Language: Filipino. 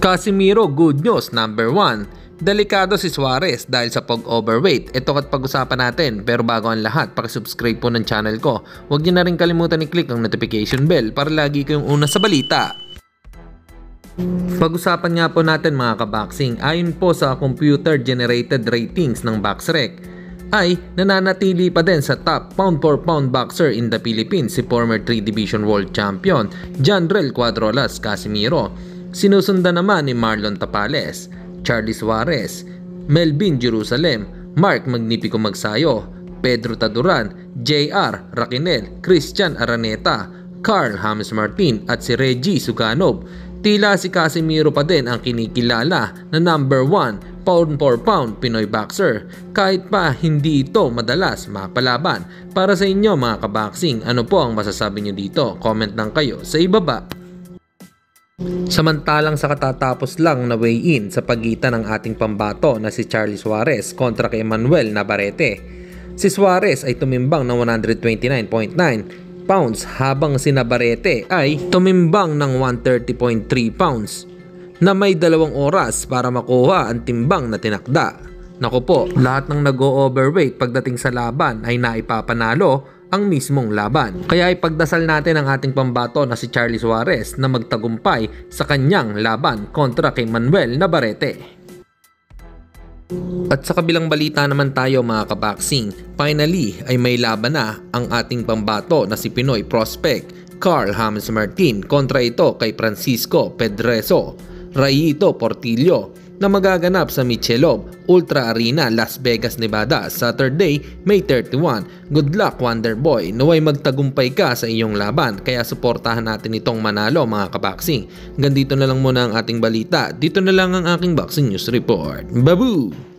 Casimiro, good news, number 1. Delikado si Suarez dahil sa pag-overweight. Ito at pag-usapan natin. Pero bago ang lahat, pakisubscribe po ng channel ko. Huwag niyo na rin kalimutan i-click ang notification bell para lagi kayong una sa balita. Pag-usapan nga po natin mga kaboxing, ayon po sa computer-generated ratings ng BoxRec, ay nananatili pa din sa top pound for pound boxer in the Philippines si former 3 Division World Champion Jandrel Cuadrolas Casimiro. Sinusundan naman ni Marlon Tapales, Charlie Suarez, Melvin Jerusalem, Mark Magnifico Magsayo, Pedro Taduran, JR Raquinel, Christian Araneta, Carl James Martin at si Reggie Suganov. Tila si Casimiro pa din ang kinikilala na number 1 pound for pound Pinoy boxer kahit pa hindi ito madalas mapalaban. Para sa inyo mga kaboxing, ano po ang masasabi nyo dito? Comment lang kayo sa ibaba. Samantalang sa katatapos lang na weigh-in sa pagitan ng ating pambato na si Charlie Suarez kontra kay Manuel Navarrete, si Suarez ay tumimbang ng 129.9 pounds habang si Navarrete ay tumimbang ng 130.3 pounds na may 2 oras para makuha ang timbang na tinakda. Naku po, lahat ng nag-o-overweight pagdating sa laban ay naipapanalo ang mismong laban. Kaya ipagdasal natin ang ating pambato na si Charlie Suarez na magtagumpay sa kanyang laban kontra kay Manuel Navarrete. At sa kabilang balita naman tayo mga kaboxing, finally ay may laban na ang ating pambato na si Pinoy prospect Carl James Martin kontra ito kay Francisco Pedreso Rayito Portillo na magaganap sa Michelob Ultra Arena, Las Vegas, Nevada, Saturday, May 31. Good luck Wonderboy, naway magtagumpay ka sa iyong laban, kaya suportahan natin itong manalo mga kaboxing. Hanggang dito na lang muna ang ating balita. Dito na lang ang aking boxing news report. Babu!